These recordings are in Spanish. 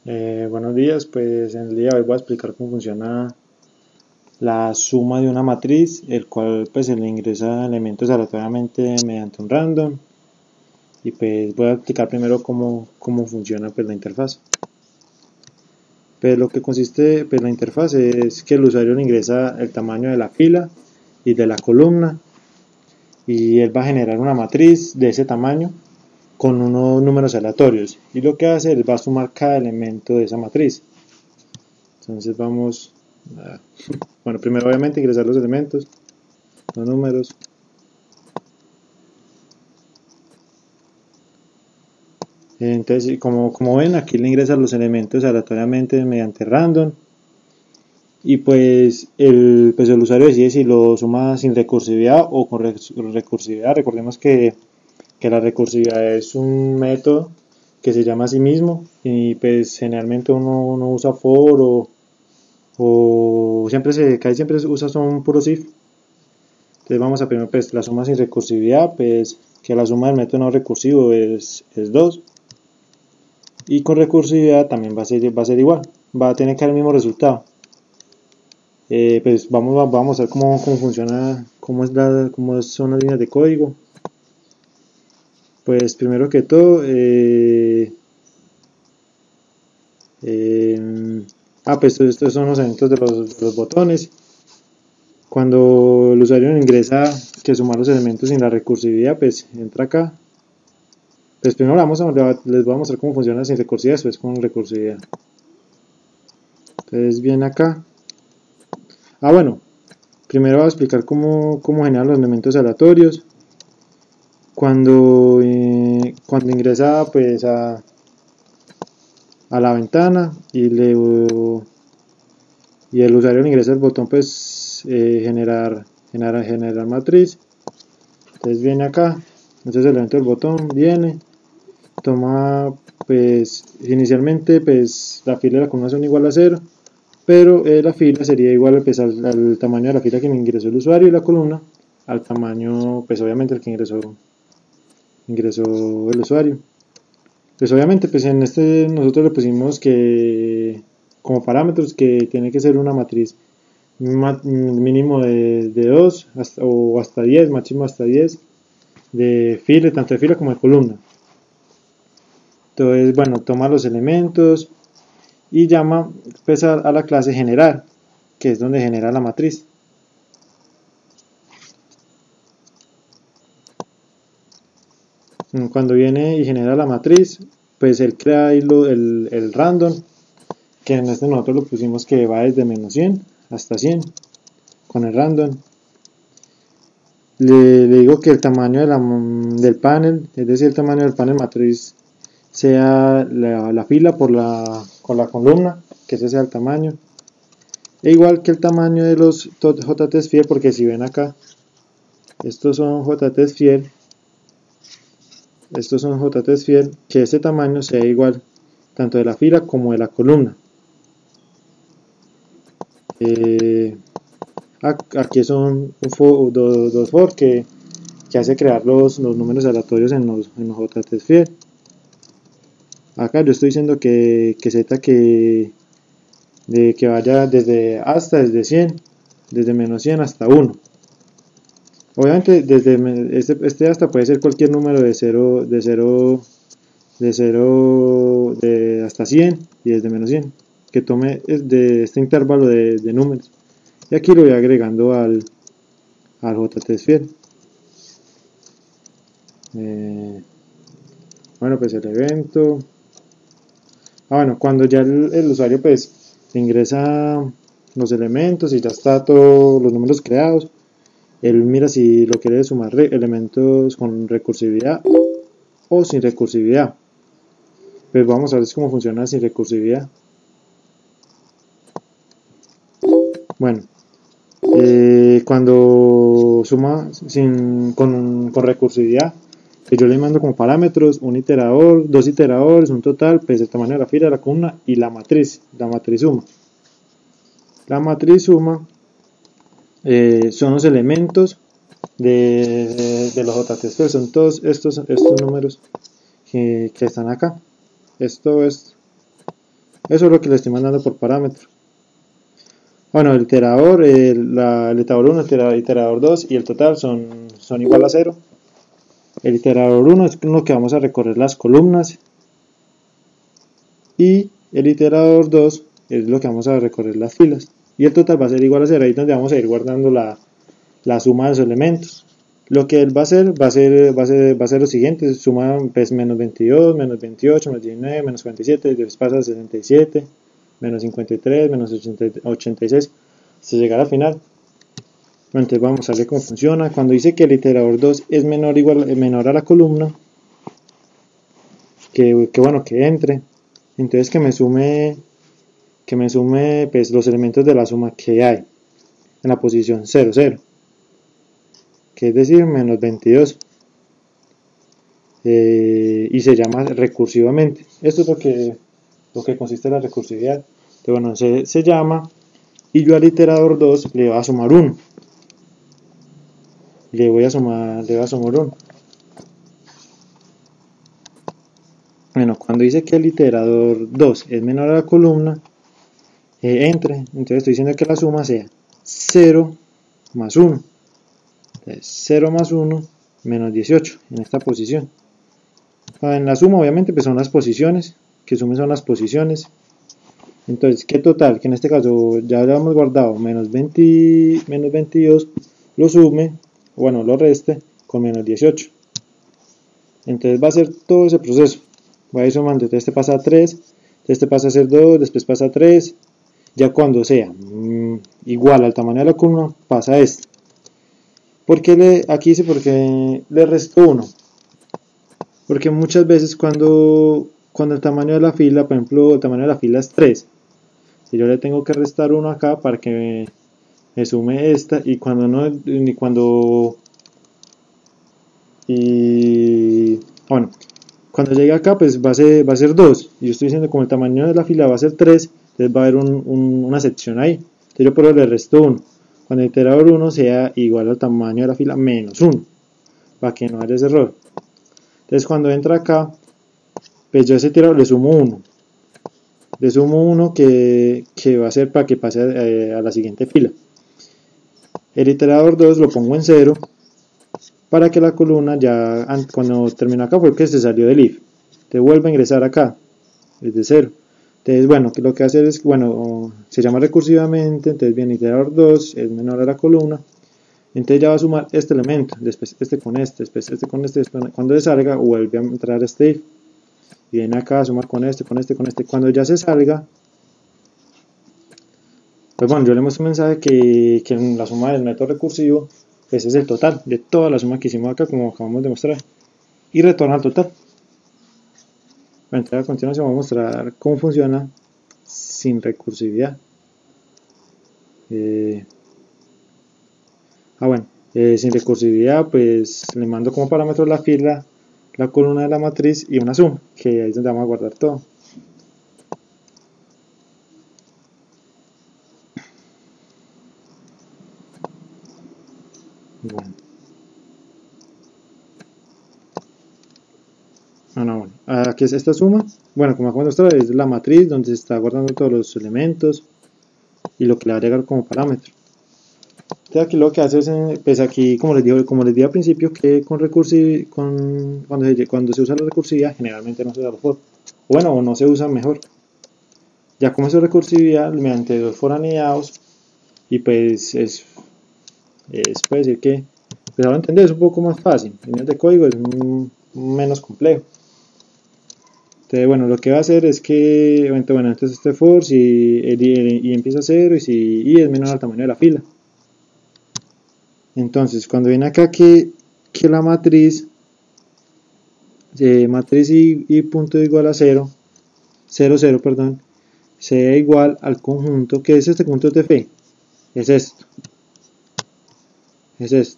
Buenos días, pues en el día de hoy voy a explicar cómo funciona la suma de una matriz, el cual pues se le ingresa elementos aleatoriamente mediante un random, y pues voy a explicar primero cómo funciona pues la interfaz. Pues lo que consiste pues la interfaz es que el usuario le ingresa el tamaño de la fila y de la columna, y él va a generar una matriz de ese tamaño con unos números aleatorios, y lo que hace es va a sumar cada elemento de esa matriz. Entonces vamos a, bueno, primero obviamente ingresar los elementos, los números. Entonces, como ven, aquí le ingresan los elementos aleatoriamente mediante random, y pues el usuario decide si lo suma sin recursividad o con recursividad. Recordemos que la recursividad es un método que se llama a sí mismo, y pues generalmente uno usa for o casi siempre usa son puros if. Entonces vamos a primero pues la suma sin recursividad, pues que la suma del método no recursivo es 2, y con recursividad también va a ser igual, va a tener que dar el mismo resultado. Pues vamos a ver cómo funciona, cómo son las líneas de código. Pues primero que todo, pues estos son los elementos de los botones. Cuando el usuario ingresa que sumar los elementos sin la recursividad, pues entra acá. Pues primero les voy a mostrar cómo funciona sin recursividad, después con recursividad. Entonces viene acá. Bueno, primero voy a explicar cómo generar los elementos aleatorios. Cuando ingresa pues a la ventana y el usuario le ingresa el botón pues generar matriz. Entonces viene acá, entonces el elemento del botón viene, toma pues inicialmente pues la fila y la columna son igual a 0, pero la fila sería igual pues, al tamaño de la fila que ingresó el usuario, y la columna al tamaño pues obviamente el que ingresó el usuario. Pues obviamente pues en nosotros le pusimos que como parámetros que tiene que ser una matriz mínimo de 2 o hasta 10, máximo hasta 10 de fila, tanto de fila como de columna. Entonces bueno, toma los elementos y llama pues a la clase generar, que es donde genera la matriz. Cuando viene y genera la matriz, pues él crea el random, que en nosotros lo pusimos que va desde menos 100 hasta 100 con el random. Le digo que el tamaño del panel, es decir, el tamaño del panel matriz, sea la fila con la columna, que ese sea el tamaño. E igual que el tamaño de los JTest fiel, porque si ven acá, estos son JTest fiel, que este tamaño sea igual tanto de la fila como de la columna. Aquí son dos for que hace crear los números aleatorios en los JTest fiel. Acá yo estoy diciendo que z que vaya desde 100, desde menos 100 hasta 1. Obviamente desde este hasta puede ser cualquier número de 0 hasta 100, y desde menos 100, que tome de este intervalo de números. Y aquí lo voy agregando al JTest fiel. Bueno, pues el evento. Bueno, cuando ya el usuario pues ingresa los elementos y ya está todos los números creados, él mira si lo quiere sumar elementos con recursividad o sin recursividad. Pues vamos a ver cómo funciona sin recursividad. Bueno, cuando suma con recursividad, pues yo le mando como parámetros un iterador, dos iteradores, un total, pues el tamaño de la fila, de la columna y la matriz suma. La matriz suma son los elementos de los JTest, son todos estos números que están acá. Esto es Eso es lo que le estoy mandando por parámetro. Bueno, el iterador, el iterador 1, el iterador 2 y el total son igual a 0. El iterador 1 es lo que vamos a recorrer las columnas y el iterador 2 es lo que vamos a recorrer las filas. Y el total va a ser igual a 0, ahí es donde vamos a ir guardando la suma de los elementos. Lo que él va a hacer va a ser lo siguiente: suma pues, menos 22, menos 28, menos 19, menos 47, después pasa a 67, menos 53, menos 86, hasta llegar al final. Bueno, entonces vamos a ver cómo funciona. Cuando dice que el iterador 2 es menor a la columna, que entre, entonces que me sume pues, los elementos de la suma que hay en la posición 0, 0, que es decir, menos 22, y se llama recursivamente. Esto es lo que consiste en la recursividad. Entonces, bueno, se llama, y yo al iterador 2 le voy a sumar 1. Le voy a sumar 1. Bueno, cuando dice que el iterador 2 es menor a la columna, entonces estoy diciendo que la suma sea 0 más 1. Entonces, 0 más 1 menos 18 en esta posición. En la suma obviamente pues son las posiciones, que sumen son las posiciones. Entonces, ¿qué total? Que en este caso ya lo hemos guardado, menos 22, lo sume, bueno, lo reste con menos 18. Entonces va a ser todo ese proceso. Va a ir sumando, entonces este pasa a 3, este pasa a ser 2, después pasa a 3. Ya cuando sea igual al tamaño de la columna, pasa a este. Aquí dice porque le resto 1. Porque muchas veces cuando el tamaño de la fila, por ejemplo, el tamaño de la fila es 3, si yo le tengo que restar 1 acá para que me sume esta, y cuando llegue acá pues va a ser 2, y yo estoy diciendo como el tamaño de la fila va a ser 3, entonces va a haber una sección ahí, entonces yo por eso le resto 1, cuando el iterador 1 sea igual al tamaño de la fila menos 1, para que no haya ese error. Entonces cuando entra acá, pues yo a ese iterador le sumo 1, que va a ser para que pase a la siguiente fila. El iterador 2 lo pongo en 0, para que la columna ya, cuando termina acá fue que se salió del if, te vuelve a ingresar acá, desde 0. Entonces, bueno, lo que hacer es, bueno, se llama recursivamente, entonces viene iterador 2, es menor a la columna, entonces ya va a sumar este elemento, después este con este, después este con este, después, cuando se salga vuelve a entrar este if, y viene acá a sumar con este, cuando ya se salga, pues bueno, yo le muestro un mensaje que en la suma del método recursivo, ese es el total de toda la suma que hicimos acá, como acabamos de mostrar, y retorna al total. Bueno, entonces a continuación vamos a mostrar cómo funciona sin recursividad. Sin recursividad, pues le mando como parámetro la fila, la columna de la matriz y una suma, que ahí es donde vamos a guardar todo. Bueno. Aquí es esta suma. Bueno, como acabo de mostrar, es la matriz donde se está guardando todos los elementos y lo que le va a agregar como parámetro. Entonces aquí lo que hace es, pues aquí como les dije al principio, que cuando se usa la recursividad generalmente no se usa for, o no se usa mejor. Ya como es recursividad mediante dos for anidados, y pues puede decir que, pues ahora entender, es un poco más fácil. En el de código es menos complejo. Entonces, bueno, lo que va a hacer es que, entonces este for, si y empieza a 0 y si y es menor al tamaño de la fila. Entonces, cuando viene acá que la matriz y punto igual a 0, 0, perdón, sea igual al conjunto, que es este conjunto de f, es esto. Eso es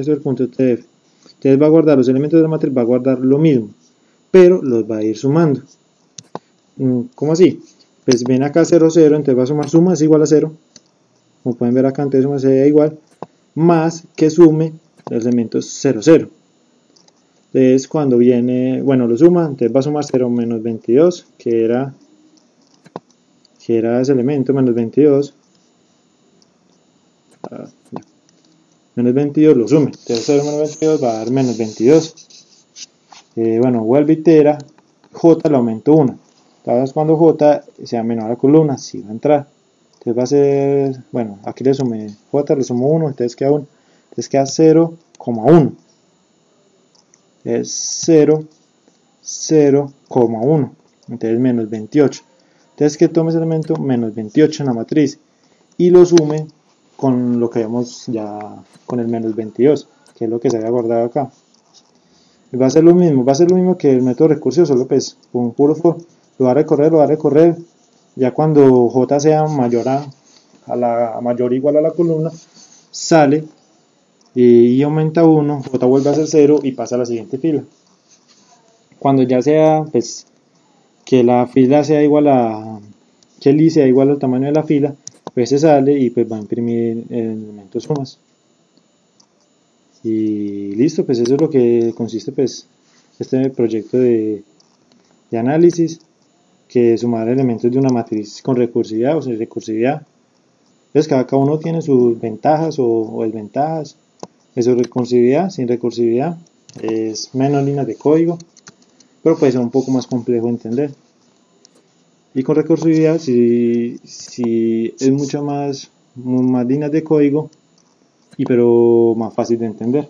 el punto de f. Entonces va a guardar los elementos de la matriz, va a guardar lo mismo, pero los va a ir sumando. ¿Cómo así? Pues ven acá 0, 0, entonces va a sumar suma es igual a 0. Como pueden ver acá, entonces suma sería igual, más que sume los elementos 0, 0. Entonces cuando viene, lo suma, entonces va a sumar 0 menos 22, que era que era ese elemento, menos 22, menos 22 lo sume, entonces 0 menos 22 va a dar menos 22. Bueno, vuelve a itera, j le aumento 1, entonces cuando j sea menor a la columna, sí va a entrar, entonces va a ser, bueno, aquí le sumé j, le sumo 1, entonces queda 1, entonces queda 0,1, es 0,1, entonces menos 28, entonces que tome ese elemento menos 28 en la matriz y lo sume con lo que vemos ya con el menos 22, que es lo que se había guardado acá. Y va a ser lo mismo que el método recursivo, solo pues con puro for, lo va a recorrer, ya cuando j sea mayor o igual a la columna, sale y aumenta 1, j vuelve a ser 0 y pasa a la siguiente fila. Cuando ya sea pues que la fila sea igual que el i sea igual al tamaño de la fila, pues se sale y pues va a imprimir el elemento sumas. Y listo, pues eso es lo que consiste pues este proyecto de análisis, que sumar elementos de una matriz con recursividad o sin recursividad. Entonces cada uno tiene sus ventajas o desventajas. Eso, recursividad, sin recursividad es menos líneas de código, pero puede ser un poco más complejo de entender. Y con recursividad si es mucho más líneas de código, pero más fácil de entender.